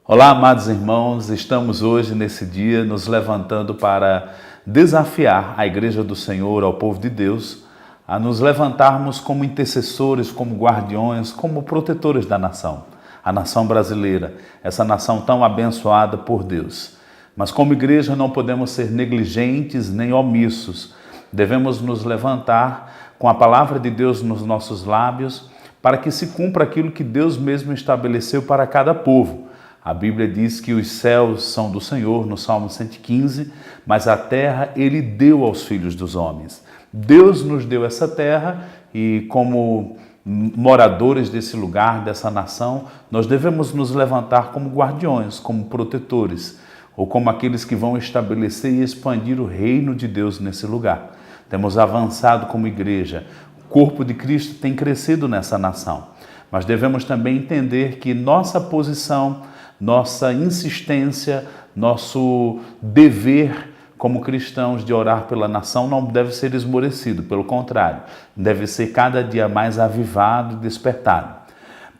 Olá, amados irmãos, estamos hoje nesse dia nos levantando para desafiar a Igreja do Senhor, ao povo de Deus, a nos levantarmos como intercessores, como guardiões, como protetores da nação, a nação brasileira, essa nação tão abençoada por Deus. Mas como igreja não podemos ser negligentes nem omissos, devemos nos levantar com a palavra de Deus nos nossos lábios para que se cumpra aquilo que Deus mesmo estabeleceu para cada povo. A Bíblia diz que os céus são do Senhor, no Salmo 115, mas a terra Ele deu aos filhos dos homens. Deus nos deu essa terra e como moradores desse lugar, dessa nação, nós devemos nos levantar como guardiões, como protetores, ou como aqueles que vão estabelecer e expandir o reino de Deus nesse lugar. Temos avançado como igreja, o corpo de Cristo tem crescido nessa nação, mas devemos também entender que nossa posição, nossa insistência, nosso dever como cristãos de orar pela nação não deve ser esmorecido, pelo contrário, deve ser cada dia mais avivado e despertado.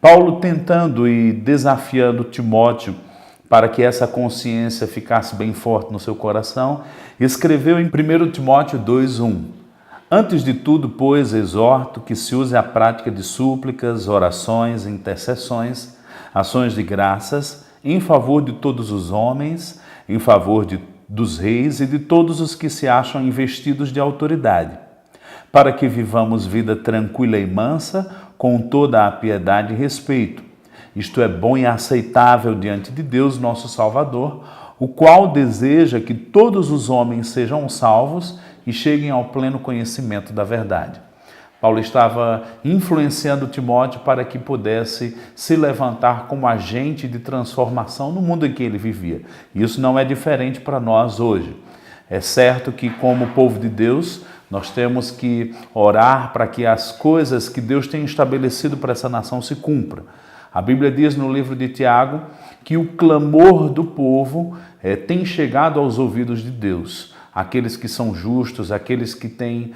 Paulo tentando e desafiando Timóteo para que essa consciência ficasse bem forte no seu coração, escreveu em 1 Timóteo 2:1: Antes de tudo, pois, exorto que se use a prática de súplicas, orações, intercessões, ações de graças, em favor de todos os homens, em favor dos reis e de todos os que se acham investidos de autoridade, para que vivamos vida tranquila e mansa, com toda a piedade e respeito. Isto é bom e aceitável diante de Deus, nosso Salvador, o qual deseja que todos os homens sejam salvos e cheguem ao pleno conhecimento da verdade. Paulo estava influenciando Timóteo para que pudesse se levantar como agente de transformação no mundo em que ele vivia. Isso não é diferente para nós hoje. É certo que, como povo de Deus, nós temos que orar para que as coisas que Deus tem estabelecido para essa nação se cumpram. A Bíblia diz no livro de Tiago que o clamor do povo tem chegado aos ouvidos de Deus. Aqueles que são justos, aqueles que têm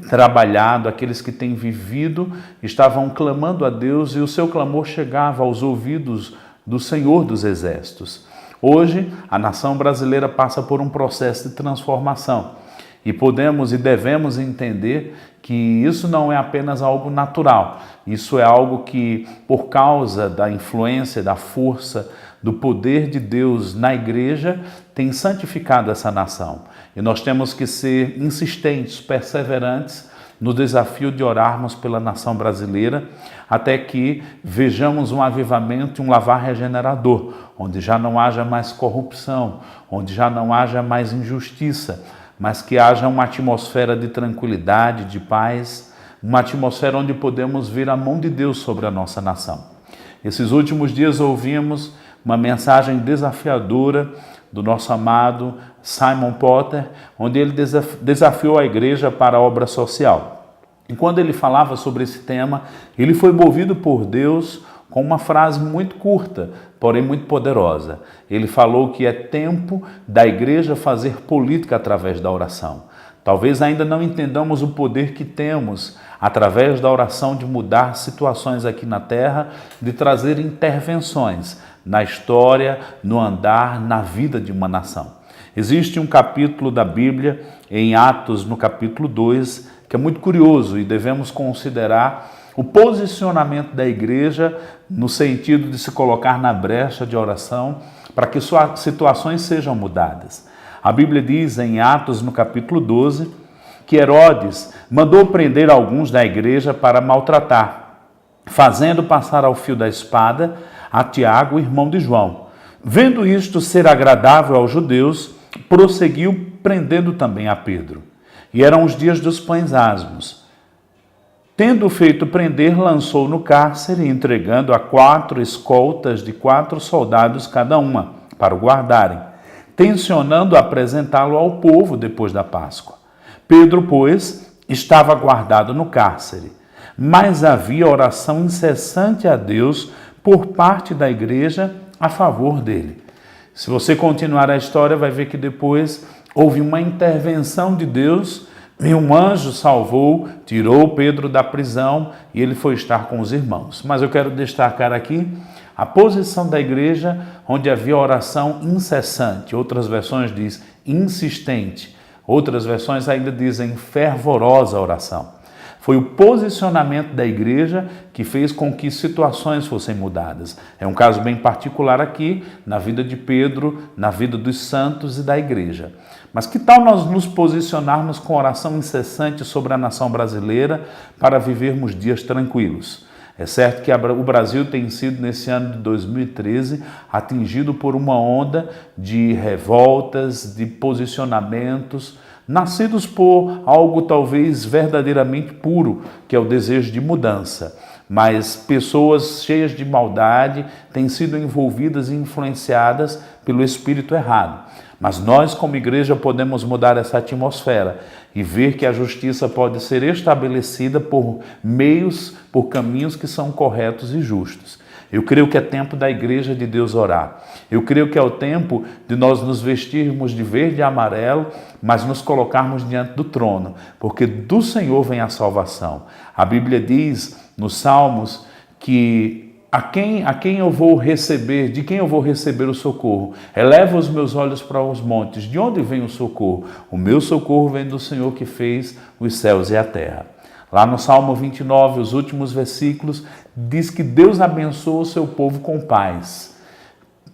trabalhado, aqueles que têm vivido, estavam clamando a Deus e o seu clamor chegava aos ouvidos do Senhor dos Exércitos. Hoje, a nação brasileira passa por um processo de transformação e podemos e devemos entender que isso não é apenas algo natural, isso é algo que, por causa da influência, da força, do poder de Deus na igreja, tem santificado essa nação. E nós temos que ser insistentes, perseverantes no desafio de orarmos pela nação brasileira, até que vejamos um avivamento e um lavar regenerador, onde já não haja mais corrupção, onde já não haja mais injustiça, mas que haja uma atmosfera de tranquilidade, de paz, uma atmosfera onde podemos ver a mão de Deus sobre a nossa nação. Esses últimos dias ouvimos uma mensagem desafiadora do nosso amado Simon Potter, onde ele desafiou a igreja para a obra social. E quando ele falava sobre esse tema, ele foi movido por Deus com uma frase muito curta, porém muito poderosa. Ele falou que é tempo da igreja fazer política através da oração. Talvez ainda não entendamos o poder que temos através da oração de mudar situações aqui na terra, de trazer intervenções na história, no andar, na vida de uma nação. Existe um capítulo da Bíblia, em Atos, no capítulo 2, que é muito curioso e devemos considerar o posicionamento da igreja no sentido de se colocar na brecha de oração para que suas situações sejam mudadas. A Bíblia diz em Atos, no capítulo 12, que Herodes mandou prender alguns da igreja para maltratar, fazendo passar ao fio da espada a Tiago, irmão de João. Vendo isto ser agradável aos judeus, prosseguiu prendendo também a Pedro. E eram os dias dos pães asmos. Tendo feito prender, lançou no cárcere, entregando a 4 escoltas de 4 soldados cada uma, para o guardarem, tencionando apresentá-lo ao povo depois da Páscoa. Pedro, pois, estava guardado no cárcere, mas havia oração incessante a Deus por parte da igreja a favor dele. Se você continuar a história, vai ver que depois houve uma intervenção de Deus e um anjo salvou, tirou Pedro da prisão e ele foi estar com os irmãos. Mas eu quero destacar aqui a posição da igreja onde havia oração incessante. Outras versões dizem insistente. Outras versões ainda dizem fervorosa oração. Foi o posicionamento da igreja que fez com que situações fossem mudadas. É um caso bem particular aqui, na vida de Pedro, na vida dos santos e da igreja. Mas que tal nós nos posicionarmos com oração incessante sobre a nação brasileira para vivermos dias tranquilos? É certo que o Brasil tem sido, nesse ano de 2013, atingido por uma onda de revoltas, de posicionamentos, nascidos por algo talvez verdadeiramente puro, que é o desejo de mudança. Mas pessoas cheias de maldade têm sido envolvidas e influenciadas pelo espírito errado. Mas nós, como igreja, podemos mudar essa atmosfera e ver que a justiça pode ser estabelecida por meios, por caminhos que são corretos e justos. Eu creio que é tempo da igreja de Deus orar. Eu creio que é o tempo de nós nos vestirmos de verde e amarelo, mas nos colocarmos diante do trono, porque do Senhor vem a salvação. A Bíblia diz nos Salmos que a quem eu vou receber, de quem eu vou receber o socorro? Eleva os meus olhos para os montes. De onde vem o socorro? O meu socorro vem do Senhor que fez os céus e a terra. Lá no Salmo 29, os últimos versículos, diz que Deus abençoa o seu povo com paz.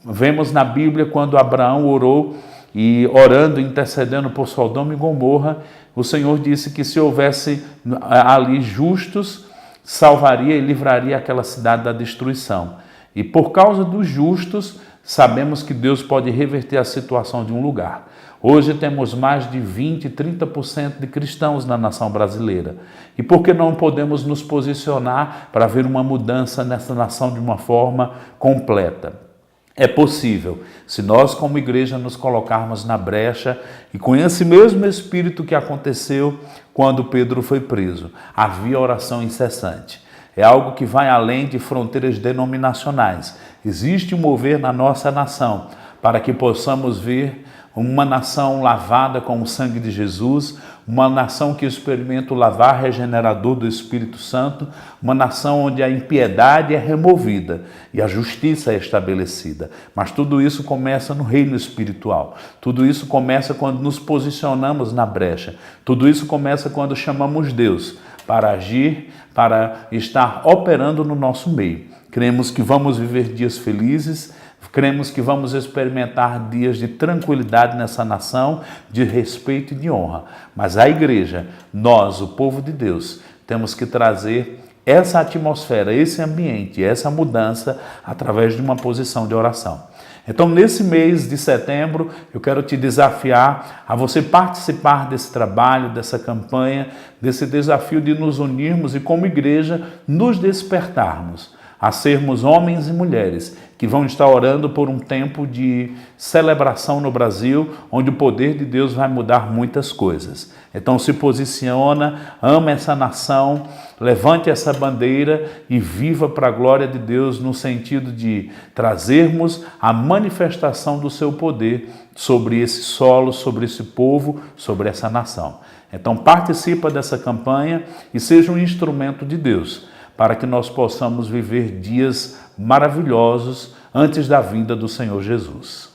Vemos na Bíblia quando Abraão orou e orando, intercedendo por Sodoma e Gomorra, o Senhor disse que se houvesse ali justos, salvaria e livraria aquela cidade da destruição. E por causa dos justos, sabemos que Deus pode reverter a situação de um lugar. Hoje temos mais de 20%, 30% de cristãos na nação brasileira. E por que não podemos nos posicionar para ver uma mudança nessa nação de uma forma completa? É possível, se nós como igreja nos colocarmos na brecha e com esse mesmo espírito que aconteceu quando Pedro foi preso. Havia oração incessante. É algo que vai além de fronteiras denominacionais. Existe um mover na nossa nação para que possamos ver uma nação lavada com o sangue de Jesus, uma nação que experimenta o lavar regenerador do Espírito Santo, uma nação onde a impiedade é removida e a justiça é estabelecida. Mas tudo isso começa no reino espiritual. Tudo isso começa quando nos posicionamos na brecha. Tudo isso começa quando chamamos Deus para agir, para estar operando no nosso meio. Cremos que vamos viver dias felizes, cremos que vamos experimentar dias de tranquilidade nessa nação, de respeito e de honra. Mas a igreja, nós, o povo de Deus, temos que trazer essa atmosfera, esse ambiente, essa mudança através de uma posição de oração. Então, nesse mês de setembro, eu quero te desafiar a você participar desse trabalho, dessa campanha, desse desafio de nos unirmos e, como igreja, nos despertarmos a sermos homens e mulheres que vão estar orando por um tempo de celebração no Brasil, onde o poder de Deus vai mudar muitas coisas. Então se posiciona, ama essa nação, levante essa bandeira e viva para a glória de Deus no sentido de trazermos a manifestação do seu poder sobre esse solo, sobre esse povo, sobre essa nação. Então participa dessa campanha e seja um instrumento de Deus, para que nós possamos viver dias maravilhosos antes da vinda do Senhor Jesus.